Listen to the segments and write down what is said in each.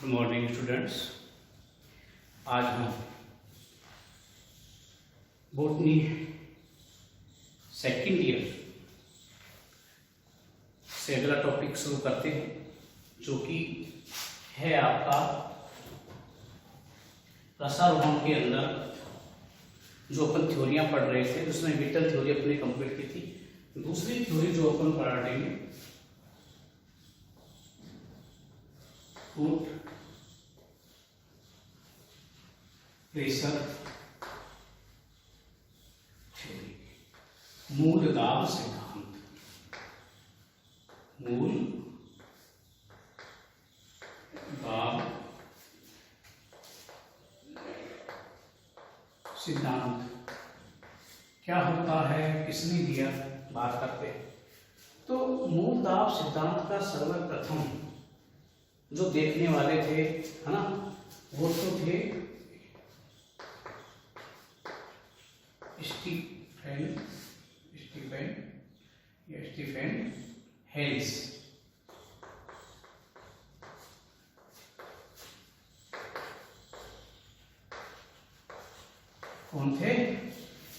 Good morning students. आज हम botany second year से अगला टॉपिक शुरू करते हैं, जो कि है आपका रसारोहण के अंदर जो अपन थ्योरियां पढ़ रहे थे, उसमें विटल थ्योरी अपने कंप्लीट की थी। दूसरी थ्योरी जो अपन पढ़ा रहे हैं फुट प्रेशर थ्योरी, मूल दाब सिद्धांत। मूल दाब सिद्धांत क्या होता है, किसने दिया, बात करते हैं। तो मूल दाब सिद्धांत का सर्वप्रथम जो देखने वाले थे, है ना, वो तो थे स्टीफन हेरिस। कौन थे?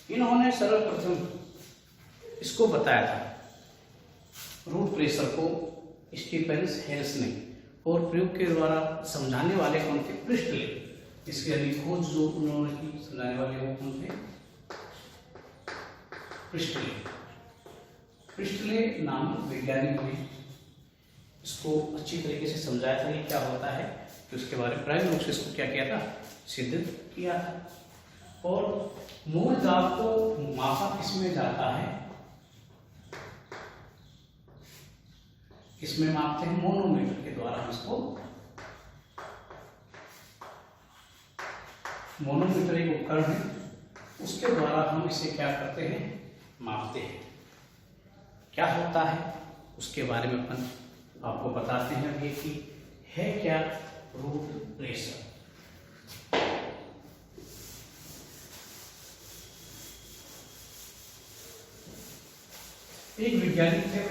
इन्होंने सर्वप्रथम इसको बताया था, रूट प्रेशर को स्टीफन हेरिस ने, और प्रयोग के द्वारा समझाने वाले कौन थे? प्रिस्टले। इसके लिए खोज जो उन्होंने की समझाने वाले वो कौन थे? प्रिस्टले नाम वैज्ञानिक ने इसको अच्छी तरीके से समझाया था कि क्या होता है, कि उसके बारे में प्राइम रूप से इसको क्या किया था, सिद्ध किया था। और मूल दाब को मापा किसमें जाता है? इसमें मापते हैं मोनोमीटर के द्वारा। हम इसको मोनोमीटर एक उपकरण है, उसके द्वारा हम इसे क्या करते हैं, मापते हैं। क्या होता है उसके बारे में अपन आपको बताते हैं अभी कि है क्या रूट प्रेशर। एक वैज्ञानिक थे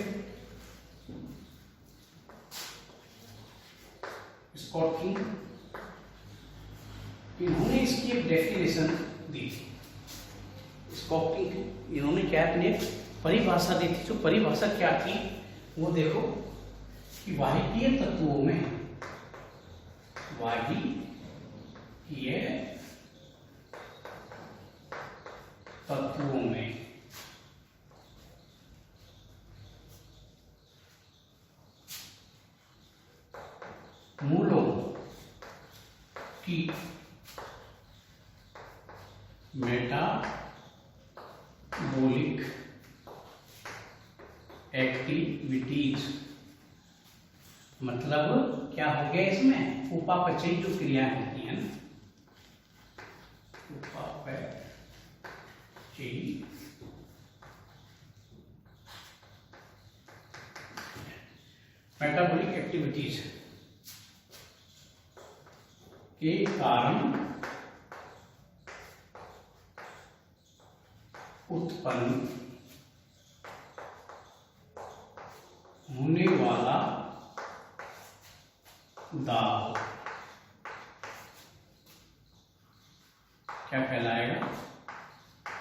स्कॉटकिंग, इन्होंने इसकी एक डेफिनेशन दी थी। स्कॉटकिंग इन्होंने क्या अपनी एक परिभाषा दी थी। जो परिभाषा क्या थी वो देखो कि वाहिकीय तत्वों में, वाहिकीय तत्वों में मूलों की मेटाबॉलिक एक्टिविटीज, मतलब क्या हो गया इसमें, उपापचयी जो क्रियाएं होती हैं ना, उपापचयी मेटाबॉलिक एक्टिविटीज के कारण उत्पन्न होने वाला दाब क्या कहलाएगा?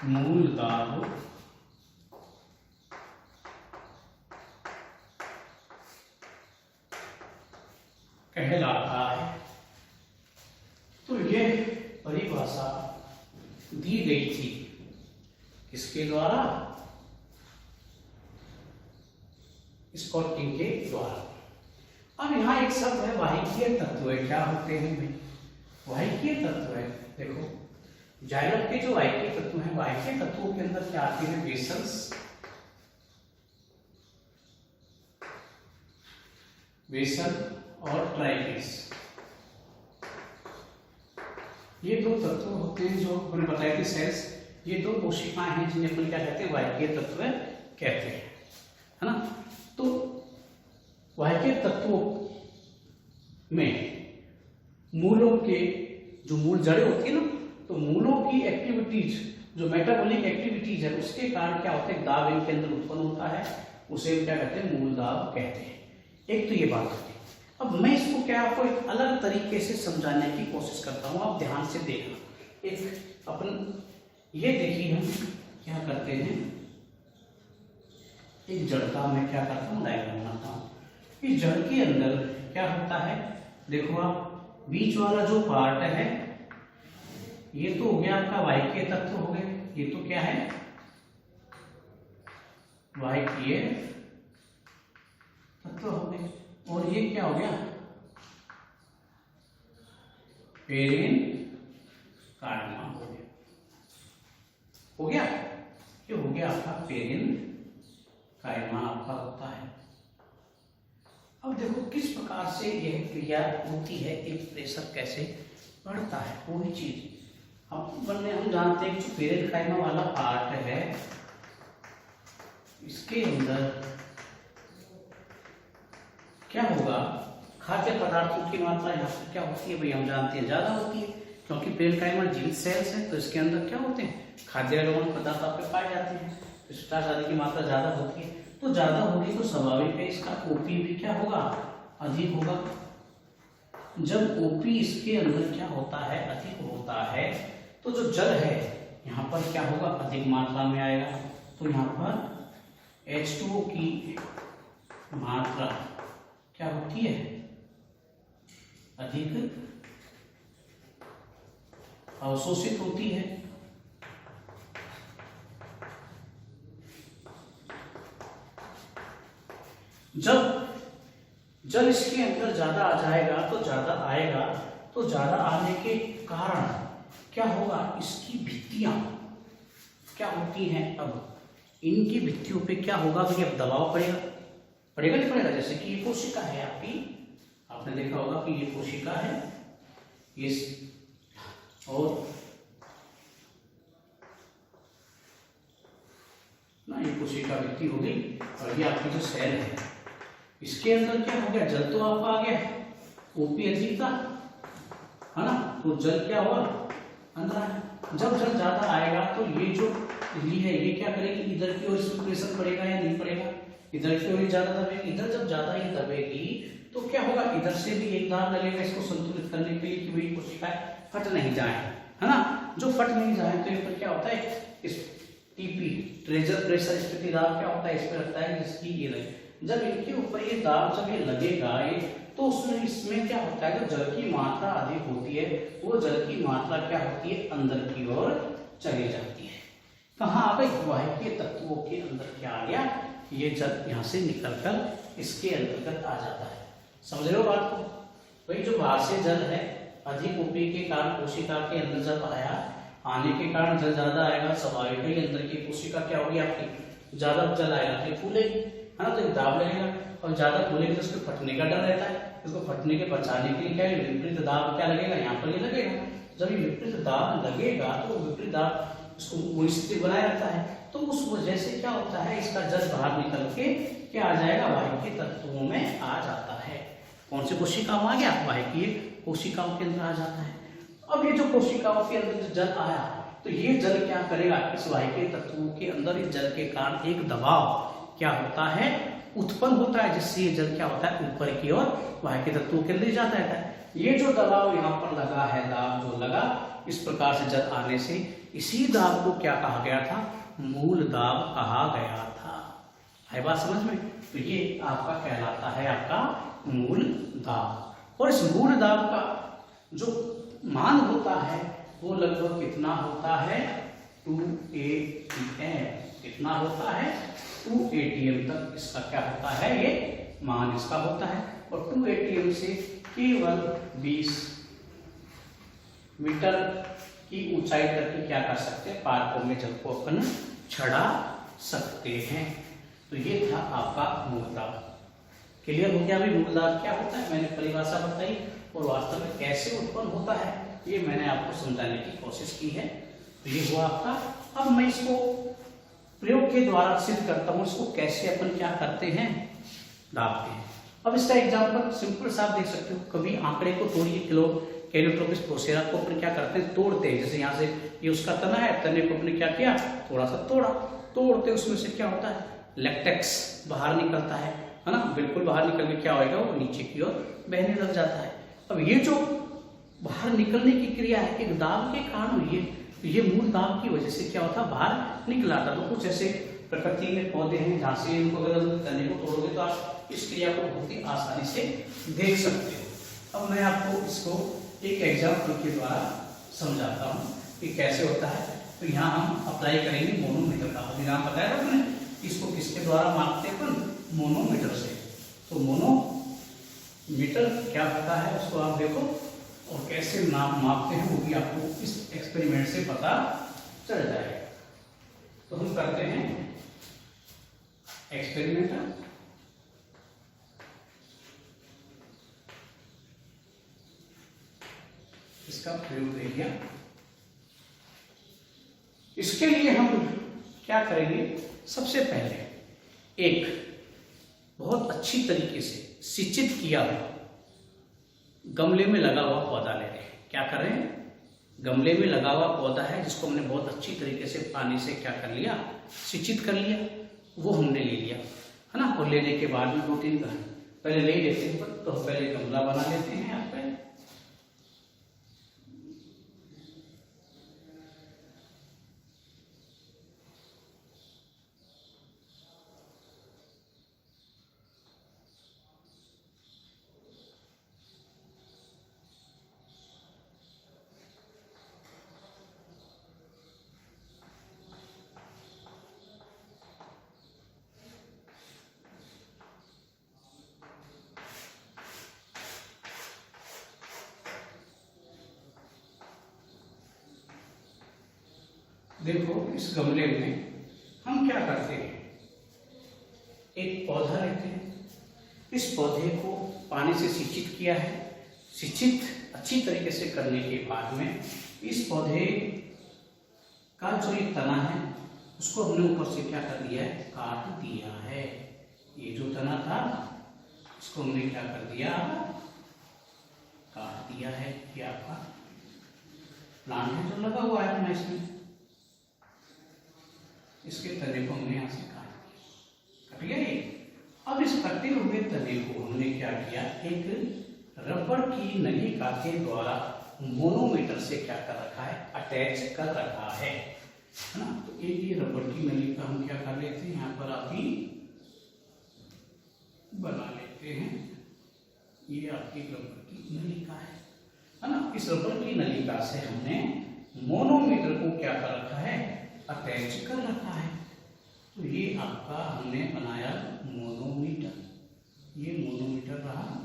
मूल दाब कहलाता है। तो यह परिभाषा दी गई थी किसके द्वारा? स्कॉटकिंग के द्वारा। अब यहाँ एक शब्द है वाहिकीय तत्व है। क्या होते हैं भाई? वाहिकीय तत्व है। देखो जाइलम के जो वाहिकीय तत्व हैं, वाहिकीय तत्वों के अंदर क्या आते हैं? वेसल और ट्राइकेस, ये दो तत्व होते हैं जो मैंने बताया कि सेल्स, ये दो कोशिकाएं हैं जिन्हें अपन क्या कहते हैं? वाहिकीय तत्व कहते हैं, है ना। तो वाहिकीय तत्वों में मूलों के जो मूल जड़ें होती है ना, तो मूलों की एक्टिविटीज, जो मेटाबॉलिक एक्टिविटीज है, उसके कारण क्या होता है? दाब इनके अंदर उत्पन्न होता है, उसे क्या कहते हैं? मूल दाब कहते हैं। एक तो ये बात होती है। अब मैं इसको क्या आपको एक अलग तरीके से समझाने की कोशिश करता हूँ, आप ध्यान से देखना। एक अपन ये देखिए हम क्या करते हैं, एक जड़ का मैं क्या करता हूँ डायग्राम बनाता हूँ। इस जड़ के अंदर क्या होता है, देखो आप बीच वाला जो पार्ट है ये तो हो गया आपका वाई के तत्व हो गए, ये तो क्या है वाई के तत्व हो गए, और ये क्या हो गया पेरेन काइमा हो गया, ये हो गया आपका पेरेन काइमा आपका होता है। अब देखो किस प्रकार से यह क्रिया होती है, एक प्रेशर कैसे बढ़ता है, पूरी चीज हम जानते हैं कि जो पेरेन काइमा वाला पार्ट है इसके अंदर क्या होगा, खाद्य पदार्थों की मात्रा यहाँ पर क्या होती है भाई हम जानते हैं ज्यादा होती है, क्योंकि पेरेन काइमा जीवित सेल्स है तो इसके अंदर क्या होते हैं खाद्य लवण पदार्थ आपके पाए जाते हैं, तो स्टार्च आदि की मात्रा ज्यादा होती है, तो ज्यादा होगी तो स्वाभाविक है इसका ओपी भी क्या होगा अधिक होगा। जब ओपी इसके अंदर क्या होता है अधिक होता है तो जो जल है यहाँ पर क्या होगा अधिक मात्रा में आएगा, तो यहाँ पर H2O की मात्रा क्या होती है अधिक अवशोषित होती है। जब जल इसके अंदर ज्यादा आ जाएगा तो ज्यादा आएगा, तो ज्यादा आने के कारण क्या होगा इसकी भित्तियां क्या होती हैं, अब इनकी भित्तियों पे क्या होगा कि अब दबाव पड़ेगा, पड़ेगा नहीं पड़ेगा। जैसे कि ये कोशिका है आपकी, आपने देखा होगा कि ये कोशिका है इस, और ना ये कोशिका भित्ति हो गई, और ये आपकी जो सेल है इसके अंदर क्या हो गया जल तो आपका आ गया, ओपी अधिक था है ना, तो जल क्या हुआ अंदर आया। जब जल ज्यादा आएगा तो ये जो झिल्ली है ये क्या करेगी इधर की ओर इसमें प्रेशर पड़ेगा या नहीं पड़ेगा, इधर की ओर ज्यादा दबेगी, इधर जब ज्यादा ये दबेगी तो क्या होगा इधर से भी एक दाब लगेगा इसको संतुलित करने के लिए कि भाई कोशिकाएं फट नहीं जाए, है ना। जो फट नहीं जाए तो फिर क्या होता है इस टीपी ट्रेजर प्रेशर स्थिति दाब क्या होता है इस पे लगता है जिसकी ये लगे, जब इनके ऊपर ये दाब जब ये लगेगा ये तो उसमें इसमें क्या होता है जो जल की मात्रा अधिक होती है वो जल की मात्रा क्या होती है अंदर की ओर चली जाती है। कहाँ आ गई वायु के तत्वों के अंदर क्या आ गया, ये जल यहाँ से निकलकर इसके अंतर्गत आ जाता है। समझ रहे हो बात को भाई, जो बाहर से जल है अधिक ओपी के कारण कोशिका के अंदर जब आया, आने के कारण जल ज्यादा आएगा, स्वाभाविक ही अंदर की कोशिका क्या होगी आपकी ज्यादा जल आएगा तो फूलेगी, है ना, तो एक दाब लगेगा, और ज्यादा फूलेगी तो उसके फटने का डर रहता है, इसको फटने के बचाने के लिए क्या है विपरीत दाब क्या लगेगा यहाँ पर ये लगेगा। जब ये विपरीत दाब लगेगा तो विपरीत दाब उसको वही स्थिति बनाए रहता है, तो उस वजह से क्या होता है इसका जल बाहर निकल के क्या आ जाएगा वायु के तत्वों में आ जाता है। कौन सी कोशिकाओं आ गया वायु की कोशिकाओं के अंदर आ जाता है। अब ये जो कोशिकाओं के अंदर जल आया तो ये जल क्या करेगा इस वायु के तत्वों के अंदर, इस जल के कारण एक दबाव क्या होता है उत्पन्न होता है, जिससे ये जल क्या होता है ऊपर की ओर वायु के तत्वों के अंदर जाता है। ये जो दबाव यहाँ पर लगा है, दाब जो लगा इस प्रकार से जल आने से, इसी दाब को क्या कहा गया था मूल दाब कहा गया था। है बात समझ में, तो ये आपका कहलाता है आपका मूल दाब। और इस मूल दाब का जो मान होता है वो लगभग कितना होता है 2 atm, कितना होता है 2 atm तक इसका क्या होता है ये मान इसका होता है। और 2 atm से केवल 20 मीटर की ऊंचाई तक की क्या कर सकते हैं पार्कों में जल को अपन छड़ा सकते हैं। तो ये था आपका मूल दाब। क्लियर हो गया अभी मूल दाब क्या होता है, मैंने परिभाषा बताई और वास्तव में कैसे उत्पन्न होता है ये मैंने आपको समझाने की कोशिश की है। तो ये हुआ आपका। अब मैं इसको प्रयोग के द्वारा सिद्ध करता हूँ, इसको कैसे अपन क्या करते हैं दाबते हैं। अब इसका एग्जाम्पल सिंपल सा आप देख सकते हो, कभी आंकड़े को तोड़िए, किलो कैलोट्रोपिस प्रोसेरा को अपन क्या करते हैं तोड़ते हैं। जैसे यहाँ से ये उसका तना है, तने को अपने क्या किया थोड़ा सा तोड़ा, तोड़ते उसमें से क्या होता है लैक्टेक्स बाहर निकलता है ना, बिल्कुल बाहर निकल के क्या होएगा, वो नीचे की ओर बहने लग जाता है। अब ये जो बाहर निकलने की क्रिया है एक दाब के कारण हुई है, ये मूल दाब की वजह से क्या होता है, बाहर निकल आता। तो कुछ ऐसे प्रकृति में पौधे हैं जहाँ से इनको अगर तने को तोड़ोगे तो आप इस क्रिया को बहुत ही आसानी से देख सकते हो। अब मैं आपको इसको एक एग्जाम्पल के द्वारा समझाता हूँ कि कैसे होता है। तो यहाँ हम अप्लाई करेंगे मोनोमीटर का। अभी नाम बताया था मैंने, इसको किसके द्वारा मापते हैं अपन, मोनोमीटर से। तो मोनोमीटर क्या होता है उसको आप देखो, और कैसे मापते हैं वो भी आपको इस एक्सपेरिमेंट से पता चल जाएगा। तो हम करते हैं एक्सपेरिमेंट। इसका प्रयोग देखिए। इसके लिए हम क्या करेंगे, सबसे पहले एक बहुत अच्छी तरीके से सिंचित किया हुआ गमले में लगा हुआ पौधा ले रहे हैं। क्या कर रहे हैं, गमले में लगा हुआ पौधा है जिसको हमने बहुत अच्छी तरीके से पानी से क्या कर लिया, सिंचित कर लिया, वो हमने ले लिया, है ना। और लेने के बाद में 2-3 पहले ले लेते हैं, तो पहले गमला बना लेते हैं यहाँ पे। देखो इस गमले में हम क्या करते हैं, एक पौधा लेते हैं, इस पौधे को पानी से सिंचित किया है। सिंचित अच्छी तरीके से करने के बाद में इस पौधे का जो एक तना है उसको हमने ऊपर से क्या कर दिया है, काट दिया है। ये जो तना था इसको हमने क्या कर दिया, काट दिया है। ये आपका प्लांट है जो लगा हुआ है अपना, इसमें इसके तने को हमने यहां से कट गया ये। अब इस कटे हुए तने को हमने क्या किया, एक रबड़ की नलिका के द्वारा मोनोमीटर से क्या कर रखा है, अटैच कर रखा है ना। तो एक ये रबड़ की नलिका हम क्या कर लेते हैं, यहाँ पर आप ही बना लेते हैं। ये आपकी रबड़ की नलिका है ना। इस रबड़ की नलिका से हमने मोनोमीटर को क्या कर रखा है, अटैच कर रखा है। तो ये आपका हमने बनाया मोनोमीटर, ये मोनोमीटर रहा।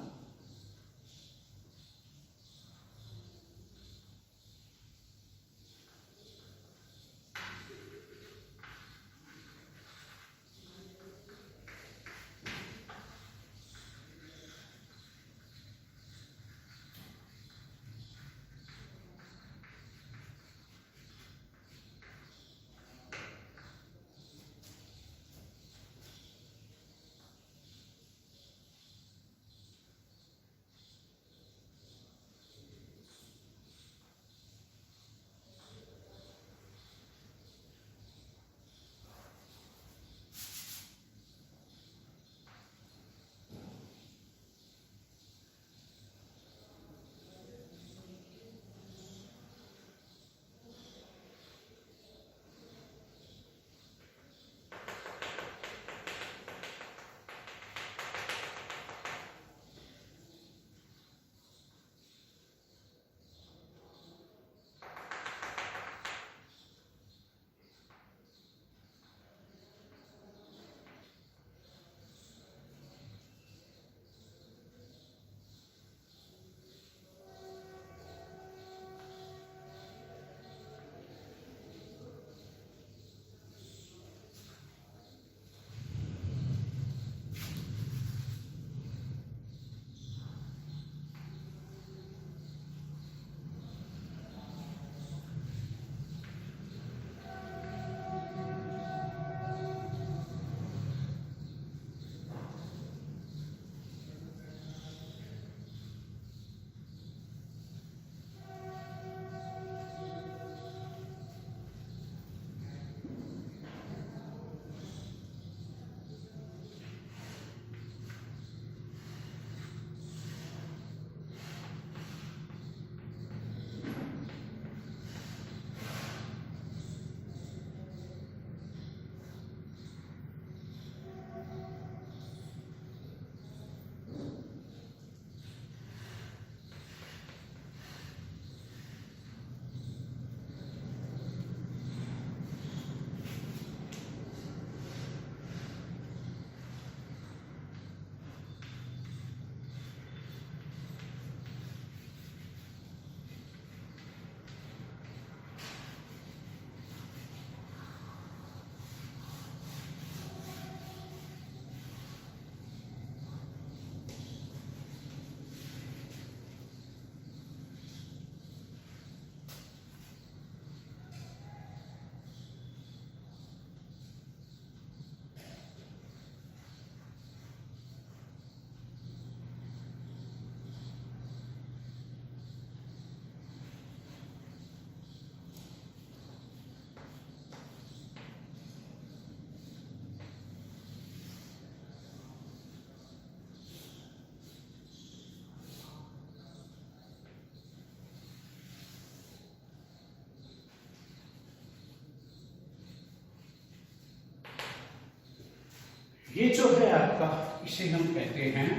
ये जो है आपका, इसे हम कहते हैं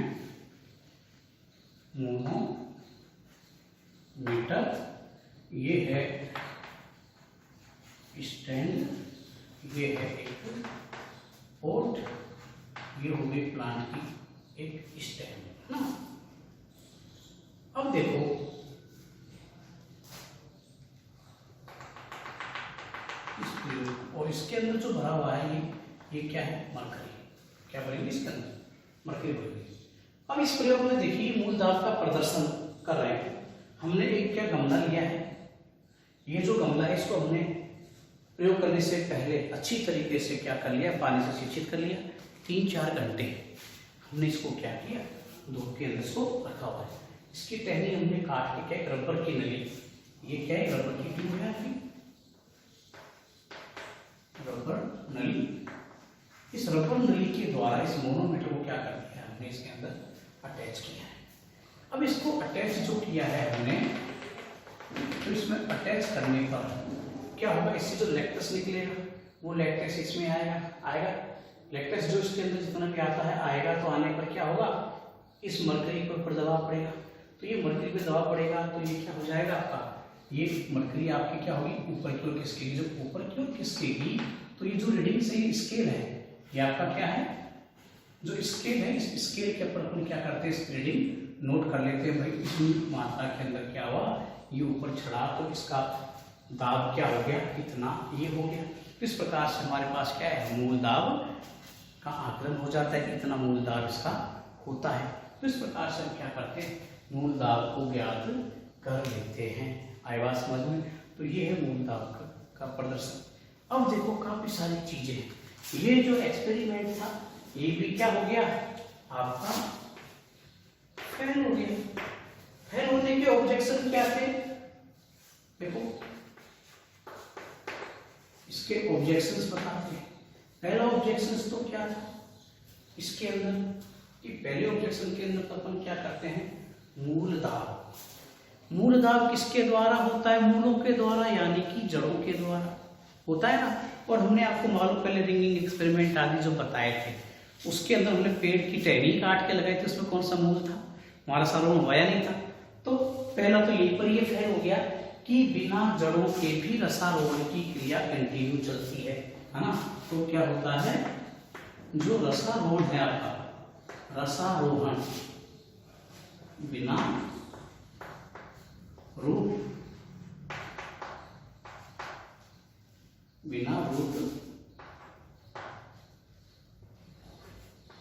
मोनोमीटर, ये है स्टैंड, ये है एक पोर्ट, ये हो गई प्लांट की एक स्टैंड ना। अब देखो इस प्रयोग, और इसके अंदर जो भरा हुआ है ये क्या है, मरकरी। क्या भरेंगे इसके अंदर, मरकरी भरेंगे। अब इस प्रयोग में देखिए मूल दाब का प्रदर्शन कर रहे हैं। हमने एक क्या गमला लिया है, ये जो गमला है इसको हमने प्रयोग करने से पहले अच्छी तरीके से क्या कर लिया, पानी से सिंचित कर लिया। 3-4 घंटे हमने इसको क्या किया, धूप के अंदर इसको रखा हुआ है। इसकी टहनी हमने काट के क्या, एक रबर की नली, ये क्या है, रबर की ट्यूब है आपकी, रबर नली। इस रबर नली के द्वारा इस मोनोमीटर को क्या कर दिया हमने, इसके अंदर अटैच किया है। अब इसको अटैच जो किया है हमने, तो इसमें अटैच करने पर क्या होगा, इससे जो लैक्टस निकलेगा वो लैक्टस इसमें आएगा। लैक्टस जो इसके अंदर जितना भी आता है आएगा, तो आने पर क्या होगा, इस मरकरी के ऊपर दबाव पड़ेगा। तो ये मरकरी पे दबाव पड़ेगा तो ये क्या हो जाएगा आपका, ये मरकरी आपकी क्या होगी, ऊपर की ओर खिसकेगी। जब ऊपर की ओर खिसकेगी तो ये जो रीडिंग से स्केल है, ये आपका क्या है, जो स्केल है, इस स्केल के ऊपर अपन क्या करते हैं, इस रीडिंग नोट कर लेते हैं। भाई इतनी मात्रा के अंदर क्या हुआ, ये ऊपर चढ़ा तो इसका दाब क्या हो गया, इतना ये हो गया। इस प्रकार से हमारे पास क्या है, मूल दाब का आकलन हो जाता है कि इतना मूल दाब इसका होता है। तो इस प्रकार से हम क्या करते हैं, मूल दाब को ज्ञात कर लेते हैं। आई बात समझ में। तो ये है मूल दाब का प्रदर्शन। अब देखो काफी सारी चीजें, ये जो एक्सपेरिमेंट था ये भी क्या हो गया आपका, फेल हो गया। फेल होने के ऑब्जेक्शन क्या थे, देखो इसके ऑब्जेक्शंस बताते हैं। पहला ऑब्जेक्शंस तो क्या था इसके अंदर, कि पहले ऑब्जेक्शन के अंदर तो अपन क्या करते हैं, मूल दाब। मूल दाब किसके द्वारा होता है, मूलों के द्वारा, यानी कि जड़ों के द्वारा होता है ना। और हमने आपको मालूम पहले रिंगिंग एक्सपेरिमेंट आदि जो बताए थे, उसके अंदर हमने पेड़ की टहनी काट के लगाई थी, उसमें कौन सा मूल था, हमारा सारों वाया नहीं था। तो पहला तो यहीं पर ये फेल हो गया कि बिना जड़ों के भी रसारोहण की क्रिया कंटिन्यू चलती है ना। तो क्या होता है, जो रसारोहण है आपका, रसारोहण बिना रूट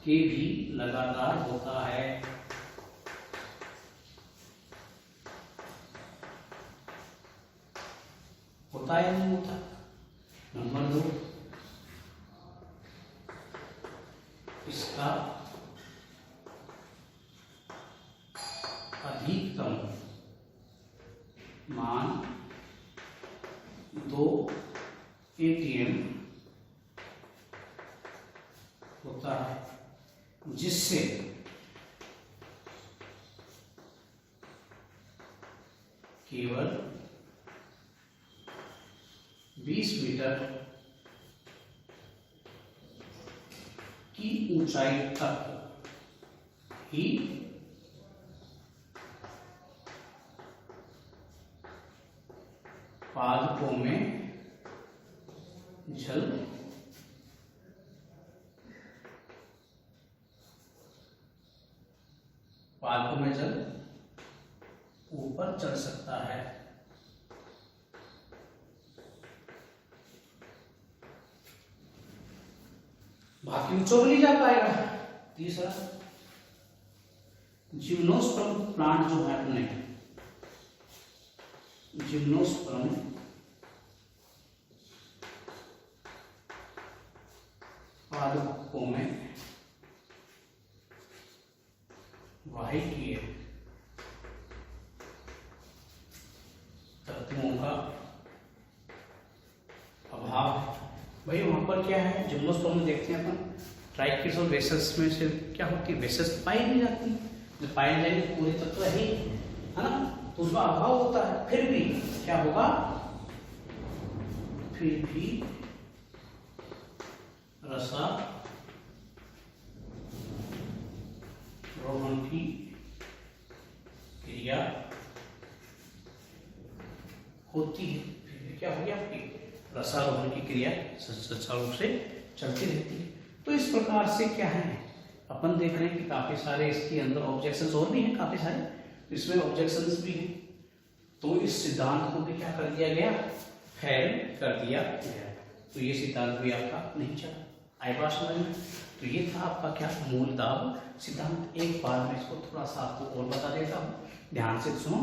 के भी लगातार होता है। होता है नहीं होता। नंबर 2, इसका अधिकतम मान 2 ATM होता है, जिससे केवल 20 मीटर की ऊंचाई तक ही पादपों में जल ऊपर चढ़ सकता है। बाकी ऊंचो नहीं जा पाएगा। तीसरा, जिम्नोस्पर्म प्लांट जो है अपने, जिम्नोस्पर्म पादपों में वाहिकीय तत्वों का अभाव। भाई वहां पर क्या है, जिम्नोस्पर्म में देखते हैं अपन ट्राइकिस और वेसल्स में से क्या होती है, वेसल्स पाई नहीं जाती। जब पाई जाएगी पूरे तत्व है ना, तो उसका अभाव होता है। फिर भी क्या होगा, फिर भी रसारोहण रोहन की क्रिया होती है, फिर क्या हो गया आपकी रसारोहण की क्रिया सुचारू रूप से चलती रहती है। तो इस प्रकार से क्या है, अपन देख रहे हैं कि काफी सारे इसके अंदर ऑब्जेक्शंस और भी हैं, काफी सारे, तो इसमें ऑब्जेक्शंस भी हैं। तो इस सिद्धांत को भी क्या कर दिया गया, फेल कर दिया गया। तो ये सिद्धांत भी आपका नहीं चला। आई बात समझ में? तो ये था आपका क्या, मूल दाब सिद्धांत। एक बार मैं इसको थोड़ा सा आपको और बता देता हूँ, ध्यान से सुनो।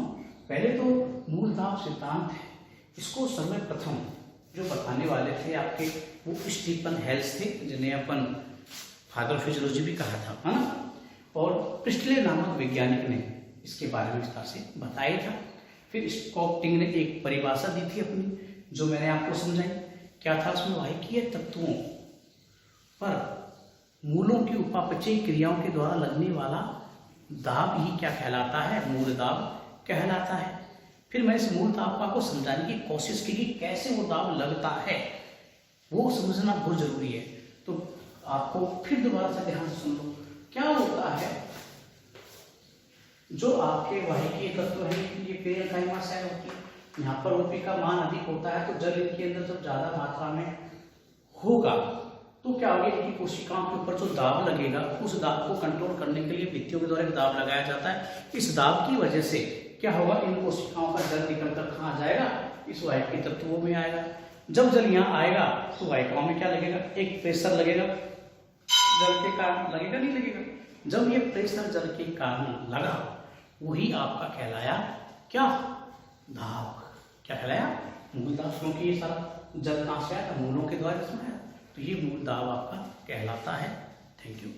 पहले तो मूल दाब सिद्धांत है, इसको सर्वप्रथम जो बताने वाले थे आपके वो स्टीफन हेल्स थे, जिन्हें अपन फादर ऑफ फिजियोलॉजी भी कहा था, है ना। और प्रिस्टले नामक वैज्ञानिक ने इसके बारे में विस्तार से बताया था। फिर स्कॉप्टिंग ने एक परिभाषा दी थी अपनी, जो मैंने आपको समझाई। क्या था उसमें, वाहिकीय तत्वों पर मूलों की उपापचयी क्रियाओं के द्वारा लगने वाला दाब ही क्या कहलाता है, मूल दाब कहलाता है। फिर मैं इस मूल दाब को आपको समझाने की कोशिश की कि कैसे वो दाब लगता है, वो समझना बहुत जरूरी है। तो आपको फिर दोबारा से ध्यान से सुन लो। क्या होता है, जो आपके वाहिकीय तत्व है, ये पेरेन्काइमा सेल होती है, यहाँ पर ओपी का मान अधिक होता है, तो जल इनके अंदर जब ज्यादा मात्रा में होगा तो क्या होगा, इनकी कोशिकाओं के ऊपर जो दाब लगेगा, उस दाब को कंट्रोल करने के लिए भित्तियों के द्वारा एक दाब लगाया जाता है। इस दाब की वजह से क्या होगा, इन कोशिकाओं का जल निकलकर कहाँ जाएगा, इस वाहिकीय तत्वों में आएगा। जब जल यहाँ आएगा तो वाहिकाओं में क्या लगेगा, एक प्रेशर लगेगा, जल के कारण लगेगा, नहीं लगेगा। जब ये प्रेशर जल के कारण लगा, वही आपका कहलाया क्या, दाब। क्या कहलाया, मूल दाब, क्योंकि ये सारा जल कहाँ से आया, मूलों के द्वारा इसमें आया, तो ये मूल दाब आपका कहलाता है। Thank you.